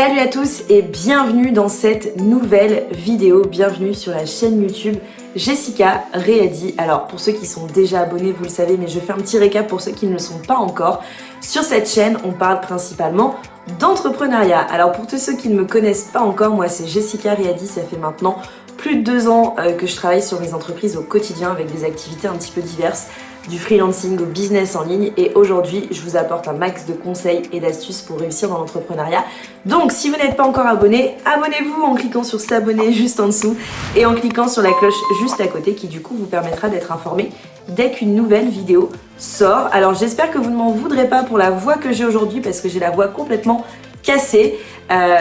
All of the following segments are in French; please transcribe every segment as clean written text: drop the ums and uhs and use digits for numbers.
Salut à tous et bienvenue dans cette nouvelle vidéo, bienvenue sur la chaîne YouTube Jessica Ready. Alors pour ceux qui sont déjà abonnés, vous le savez, mais je fais un petit récap pour ceux qui ne le sont pas encore. Sur cette chaîne, on parle principalement d'entrepreneuriat. Alors pour tous ceux qui ne me connaissent pas encore, moi c'est Jessica Ready, ça fait maintenant plus de 2 ans que je travaille sur mes entreprises au quotidien avec des activités un petit peu diverses, du freelancing au business en ligne, et aujourd'hui je vous apporte un max de conseils et d'astuces pour réussir dans l'entrepreneuriat. Donc si vous n'êtes pas encore abonné, abonnez-vous en cliquant sur s'abonner juste en dessous et en cliquant sur la cloche juste à côté qui du coup vous permettra d'être informé dès qu'une nouvelle vidéo sort. Alors j'espère que vous ne m'en voudrez pas pour la voix que j'ai aujourd'hui parce que j'ai la voix complètement cassée.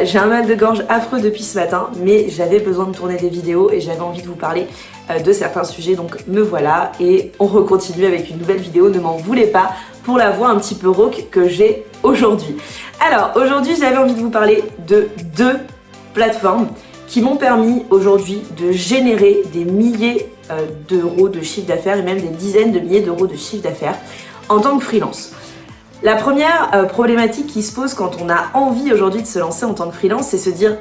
J'ai un mal de gorge affreux depuis ce matin, mais j'avais besoin de tourner des vidéos et j'avais envie de vous parler de certains sujets, donc me voilà et on recontinue avec une nouvelle vidéo. Ne m'en voulez pas pour la voix un petit peu rauque que j'ai aujourd'hui. Alors aujourd'hui j'avais envie de vous parler de 2 plateformes qui m'ont permis aujourd'hui de générer des milliers d'euros de chiffre d'affaires et même des dizaines de milliers d'euros de chiffre d'affaires en tant que freelance. La première problématique qui se pose quand on a envie aujourd'hui de se lancer en tant que freelance, c'est se dire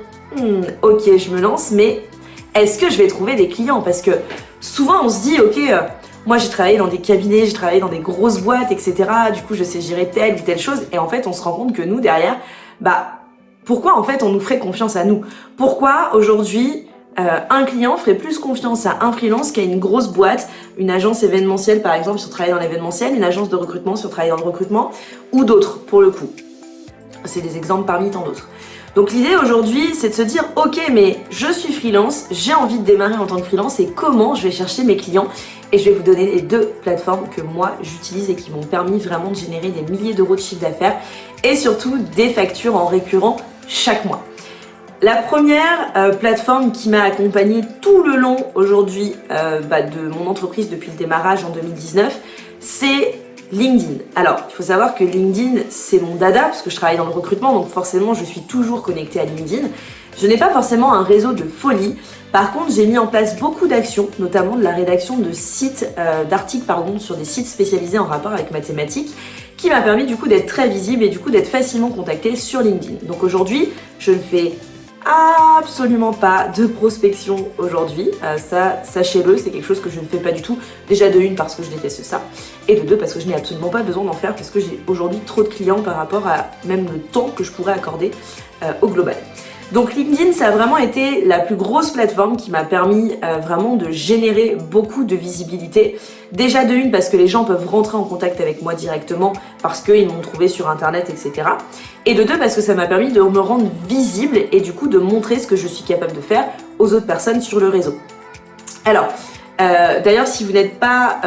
ok, je me lance, mais est-ce que je vais trouver des clients? Parce que souvent on se dit ok, moi j'ai travaillé dans des cabinets, j'ai travaillé dans des grosses boîtes, etc. Du coup je sais gérer telle ou telle chose, et en fait on se rend compte que nous derrière, pourquoi en fait on nous ferait confiance à nous? Pourquoi aujourd'hui un client ferait plus confiance à un freelance qu'à une grosse boîte, une agence événementielle par exemple sur travailler dans l'événementiel, une agence de recrutement sur travailler dans le recrutement, ou d'autres pour le coup. C'est des exemples parmi tant d'autres. Donc l'idée aujourd'hui c'est de se dire ok, mais je suis freelance, j'ai envie de démarrer en tant que freelance et comment je vais chercher mes clients, et je vais vous donner les 2 plateformes que moi j'utilise et qui m'ont permis vraiment de générer des milliers d'euros de chiffre d'affaires et surtout des factures en récurrent chaque mois. La première plateforme qui m'a accompagnée tout le long aujourd'hui de mon entreprise depuis le démarrage en 2019, c'est LinkedIn. Alors, il faut savoir que LinkedIn, c'est mon dada parce que je travaille dans le recrutement, donc forcément, je suis toujours connectée à LinkedIn. Je n'ai pas forcément un réseau de folie. Par contre, j'ai mis en place beaucoup d'actions, notamment de la rédaction de sites, d'articles sur des sites spécialisés en rapport avec mathématiques, qui m'a permis du coup d'être très visible et du coup d'être facilement contactée sur LinkedIn. Donc aujourd'hui, je ne fais absolument pas de prospection aujourd'hui, ça sachez-le, c'est quelque chose que je ne fais pas du tout, déjà de 1 parce que je déteste ça, et de 2 parce que je n'ai absolument pas besoin d'en faire parce que j'ai aujourd'hui trop de clients par rapport à même le temps que je pourrais accorder au global. Donc LinkedIn, ça a vraiment été la plus grosse plateforme qui m'a permis vraiment de générer beaucoup de visibilité. Déjà de 1 parce que les gens peuvent rentrer en contact avec moi directement parce qu'ils m'ont trouvé sur internet, etc. Et de 2 parce que ça m'a permis de me rendre visible et du coup de montrer ce que je suis capable de faire aux autres personnes sur le réseau. Alors, d'ailleurs, si vous n'êtes pas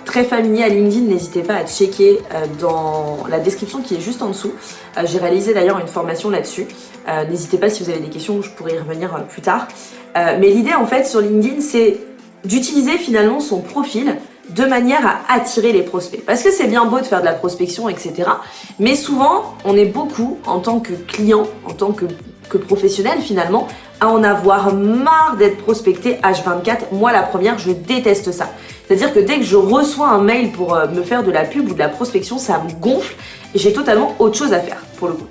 très familier à LinkedIn, n'hésitez pas à checker dans la description qui est juste en dessous. J'ai réalisé d'ailleurs une formation là-dessus. N'hésitez pas si vous avez des questions, je pourrai y revenir plus tard. Mais l'idée en fait sur LinkedIn, c'est d'utiliser finalement son profil de manière à attirer les prospects. Parce que c'est bien beau de faire de la prospection, etc. Mais souvent, on est beaucoup en tant que client, en tant que professionnel finalement, à en avoir marre d'être prospecté H24. Moi, la première, je déteste ça. C'est-à-dire que dès que je reçois un mail pour me faire de la pub ou de la prospection, ça me gonfle et j'ai totalement autre chose à faire pour le coup.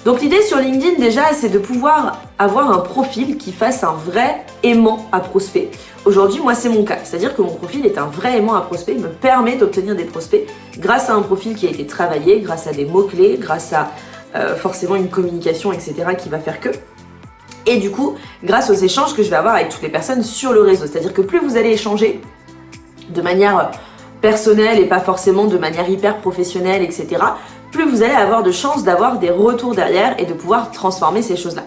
Donc l'idée sur LinkedIn déjà, c'est de pouvoir avoir un profil qui fasse un vrai aimant à prospect. Aujourd'hui, moi c'est mon cas, c'est-à-dire que mon profil est un vrai aimant à prospect, il me permet d'obtenir des prospects grâce à un profil qui a été travaillé, grâce à des mots-clés, grâce à forcément une communication, etc. qui va faire que. Et du coup, grâce aux échanges que je vais avoir avec toutes les personnes sur le réseau. C'est-à-dire que plus vous allez échanger de manière personnelle et pas forcément de manière hyper professionnelle, etc., plus vous allez avoir de chances d'avoir des retours derrière et de pouvoir transformer ces choses-là.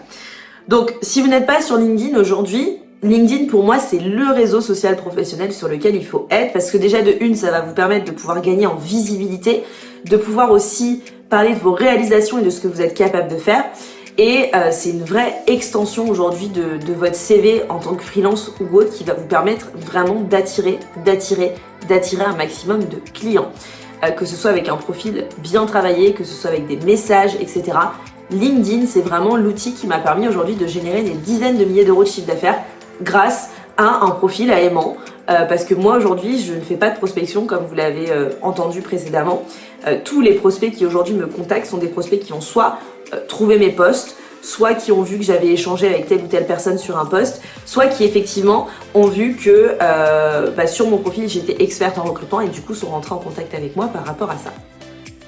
Donc, si vous n'êtes pas sur LinkedIn aujourd'hui, LinkedIn pour moi c'est le réseau social professionnel sur lequel il faut être parce que déjà de 1, ça va vous permettre de pouvoir gagner en visibilité, de pouvoir aussi parler de vos réalisations et de ce que vous êtes capable de faire. Et c'est une vraie extension aujourd'hui de votre CV en tant que freelance ou autre qui va vous permettre vraiment d'attirer un maximum de clients. Que ce soit avec un profil bien travaillé, que ce soit avec des messages, etc. LinkedIn, c'est vraiment l'outil qui m'a permis aujourd'hui de générer des dizaines de milliers d'euros de chiffre d'affaires grâce à un profil à aimant. Parce que moi aujourd'hui, je ne fais pas de prospection comme vous l'avez entendu précédemment. Tous les prospects qui aujourd'hui me contactent sont des prospects qui ont soit trouvé mes posts, soit qui ont vu que j'avais échangé avec telle ou telle personne sur un post, soit qui effectivement ont vu que sur mon profil j'étais experte en recrutement et du coup sont rentrés en contact avec moi par rapport à ça.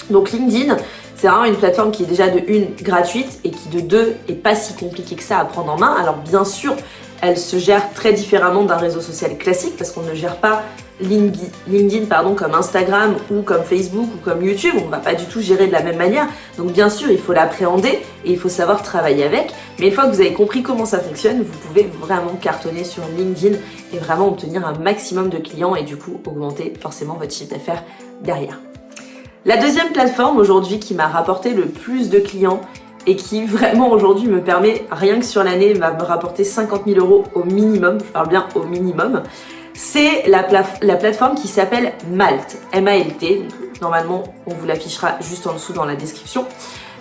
Donc LinkedIn, c'est vraiment une plateforme qui est déjà de une gratuite et qui de deux est pas si compliquée que ça à prendre en main. Alors bien sûr, elle se gère très différemment d'un réseau social classique parce qu'on ne gère pas LinkedIn comme Instagram ou comme Facebook ou comme YouTube. On ne va pas du tout gérer de la même manière. Donc bien sûr, il faut l'appréhender et il faut savoir travailler avec. Mais une fois que vous avez compris comment ça fonctionne, vous pouvez vraiment cartonner sur LinkedIn et vraiment obtenir un maximum de clients et du coup augmenter forcément votre chiffre d'affaires derrière. La deuxième plateforme aujourd'hui qui m'a rapporté le plus de clients et qui vraiment aujourd'hui me permet, rien que sur l'année, va me rapporter 50 000 € au minimum, je parle bien au minimum, c'est la plateforme qui s'appelle Malt, M-A-L-T. Normalement, on vous l'affichera juste en dessous dans la description.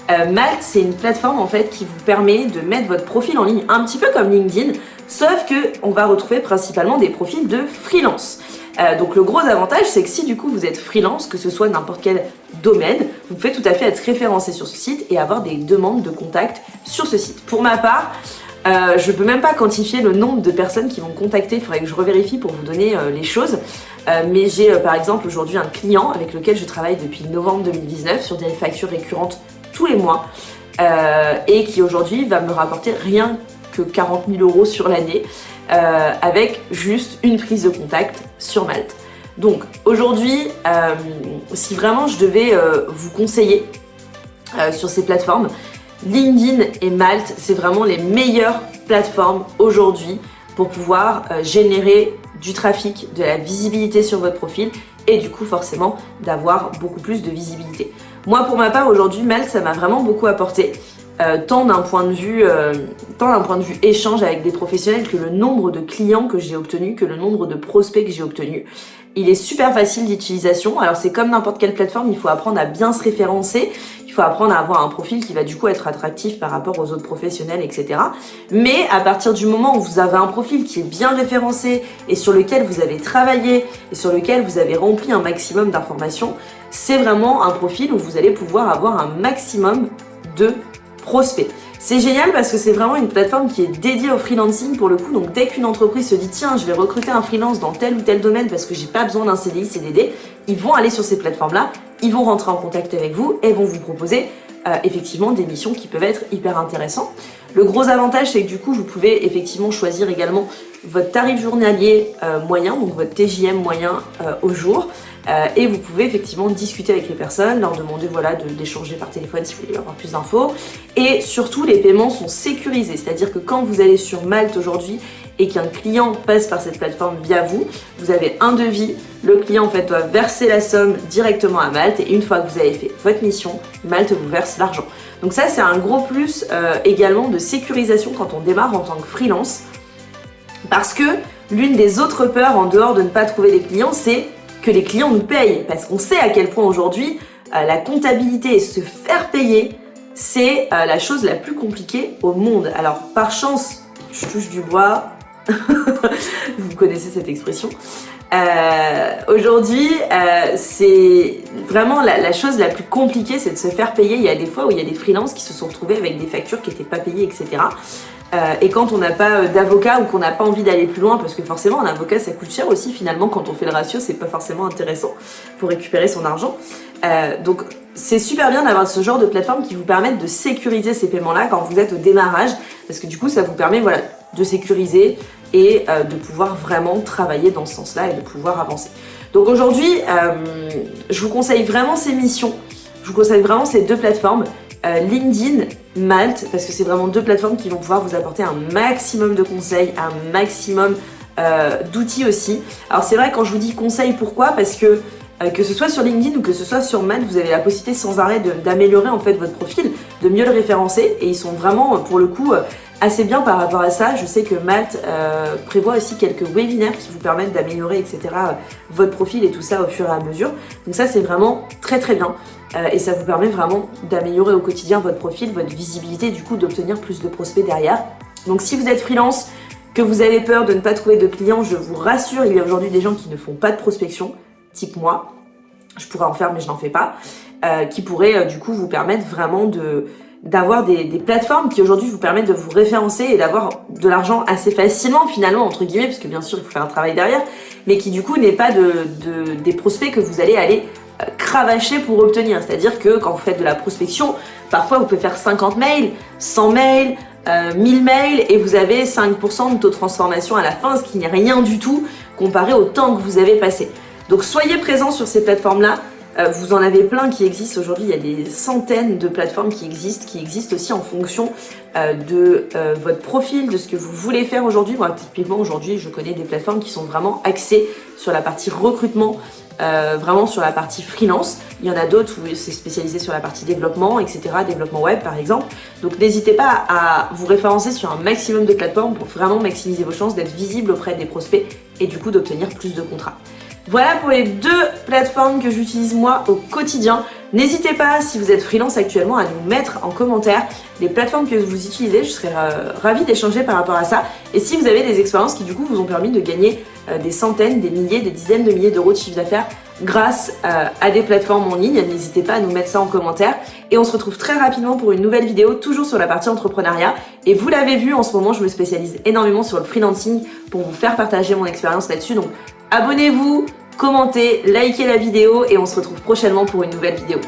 Malt, c'est une plateforme en fait qui vous permet de mettre votre profil en ligne, un petit peu comme LinkedIn, sauf qu'on va retrouver principalement des profils de freelance. Donc le gros avantage, c'est que si du coup vous êtes freelance, que ce soit n'importe quel domaine, vous pouvez tout à fait être référencé sur ce site et avoir des demandes de contact sur ce site. Pour ma part, je peux même pas quantifier le nombre de personnes qui vont me contacter, il faudrait que je revérifie pour vous donner les choses. Mais j'ai par exemple aujourd'hui un client avec lequel je travaille depuis novembre 2019 sur des factures récurrentes tous les mois et qui aujourd'hui va me rapporter rien que 40 000 € sur l'année. Avec juste une prise de contact sur Malt. Donc aujourd'hui, si vraiment je devais vous conseiller sur ces plateformes, LinkedIn et Malt, c'est vraiment les meilleures plateformes aujourd'hui pour pouvoir générer du trafic, de la visibilité sur votre profil et du coup forcément d'avoir beaucoup plus de visibilité. Moi pour ma part aujourd'hui, Malt ça m'a vraiment beaucoup apporté. Tant d'un point de vue échange avec des professionnels que le nombre de clients que j'ai obtenus, que le nombre de prospects que j'ai obtenus. Il est super facile d'utilisation. Alors c'est comme n'importe quelle plateforme, il faut apprendre à bien se référencer, il faut apprendre à avoir un profil qui va du coup être attractif par rapport aux autres professionnels, etc. Mais à partir du moment où vous avez un profil qui est bien référencé et sur lequel vous avez travaillé et sur lequel vous avez rempli un maximum d'informations, c'est vraiment un profil où vous allez pouvoir avoir un maximum de prospect. C'est génial parce que c'est vraiment une plateforme qui est dédiée au freelancing pour le coup. Donc dès qu'une entreprise se dit tiens je vais recruter un freelance dans tel ou tel domaine parce que j'ai pas besoin d'un CDI, CDD, ils vont aller sur ces plateformes là, ils vont rentrer en contact avec vous et vont vous proposer effectivement des missions qui peuvent être hyper intéressantes. Le gros avantage c'est que du coup vous pouvez effectivement choisir également votre tarif journalier moyen, donc votre TJM moyen au jour. Et vous pouvez effectivement discuter avec les personnes, leur demander voilà, d'échanger par téléphone si vous voulez avoir plus d'infos. Et surtout, les paiements sont sécurisés, c'est-à-dire que quand vous allez sur Malt aujourd'hui et qu'un client passe par cette plateforme via vous, vous avez un devis, le client en fait doit verser la somme directement à Malt et une fois que vous avez fait votre mission, Malt vous verse l'argent. Donc ça c'est un gros plus également de sécurisation quand on démarre en tant que freelance parce que l'une des autres peurs en dehors de ne pas trouver des clients, c'est que les clients nous payent, parce qu'on sait à quel point aujourd'hui la comptabilité et se faire payer, c'est la chose la plus compliquée au monde. Alors par chance, je touche du bois, vous connaissez cette expression. Aujourd'hui, c'est vraiment la chose la plus compliquée, c'est de se faire payer. Il y a des fois où il y a des freelances qui se sont retrouvés avec des factures qui n'étaient pas payées, etc. Et quand on n'a pas d'avocat ou qu'on n'a pas envie d'aller plus loin, parce que forcément un avocat ça coûte cher aussi finalement quand on fait le ratio, c'est pas forcément intéressant pour récupérer son argent. Donc c'est super bien d'avoir ce genre de plateforme qui vous permettent de sécuriser ces paiements-là quand vous êtes au démarrage, parce que du coup ça vous permet voilà, de sécuriser et de pouvoir vraiment travailler dans ce sens-là et de pouvoir avancer. Donc aujourd'hui, je vous conseille vraiment ces missions, je vous conseille vraiment ces deux plateformes. LinkedIn, Malt, parce que c'est vraiment deux plateformes qui vont pouvoir vous apporter un maximum de conseils, un maximum d'outils aussi. Alors c'est vrai quand je vous dis conseils, pourquoi ? Parce que ce soit sur LinkedIn ou que ce soit sur Malt, vous avez la possibilité sans arrêt d'améliorer en fait votre profil, de mieux le référencer et ils sont vraiment pour le coup assez bien par rapport à ça. Je sais que Malt prévoit aussi quelques webinaires qui vous permettent d'améliorer etc. Votre profil et tout ça au fur et à mesure. Donc ça c'est vraiment très très bien. Et ça vous permet vraiment d'améliorer au quotidien votre profil, votre visibilité, du coup d'obtenir plus de prospects derrière. Donc si vous êtes freelance, que vous avez peur de ne pas trouver de clients, je vous rassure, il y a aujourd'hui des gens qui ne font pas de prospection, type moi, je pourrais en faire mais je n'en fais pas, qui pourraient du coup vous permettre vraiment d'avoir des plateformes qui aujourd'hui vous permettent de vous référencer et d'avoir de l'argent assez facilement finalement, entre guillemets, parce que bien sûr il faut faire un travail derrière, mais qui du coup n'est pas des prospects que vous allez aller cravacher pour obtenir. C'est-à-dire que quand vous faites de la prospection, parfois vous pouvez faire 50 mails, 100 mails, 1000 mails et vous avez 5% de taux de transformation à la fin, ce qui n'est rien du tout comparé au temps que vous avez passé. Donc soyez présents sur ces plateformes-là. Vous en avez plein qui existent aujourd'hui, il y a des centaines de plateformes qui existent aussi en fonction de votre profil, de ce que vous voulez faire aujourd'hui. Moi, typiquement aujourd'hui, je connais des plateformes qui sont vraiment axées sur la partie recrutement, vraiment sur la partie freelance. Il y en a d'autres où c'est spécialisé sur la partie développement, etc., développement web par exemple. Donc n'hésitez pas à vous référencer sur un maximum de plateformes pour vraiment maximiser vos chances d'être visible auprès des prospects et du coup d'obtenir plus de contrats. Voilà pour les 2 plateformes que j'utilise moi au quotidien. N'hésitez pas, si vous êtes freelance actuellement, à nous mettre en commentaire les plateformes que vous utilisez. Je serais ravie d'échanger par rapport à ça. Et si vous avez des expériences qui du coup vous ont permis de gagner des centaines, des milliers, des dizaines de milliers d'euros de chiffre d'affaires grâce à des plateformes en ligne, n'hésitez pas à nous mettre ça en commentaire. Et on se retrouve très rapidement pour une nouvelle vidéo, toujours sur la partie entrepreneuriat. Et vous l'avez vu, en ce moment, je me spécialise énormément sur le freelancing pour vous faire partager mon expérience là-dessus. Donc abonnez-vous, commentez, likez la vidéo et on se retrouve prochainement pour une nouvelle vidéo.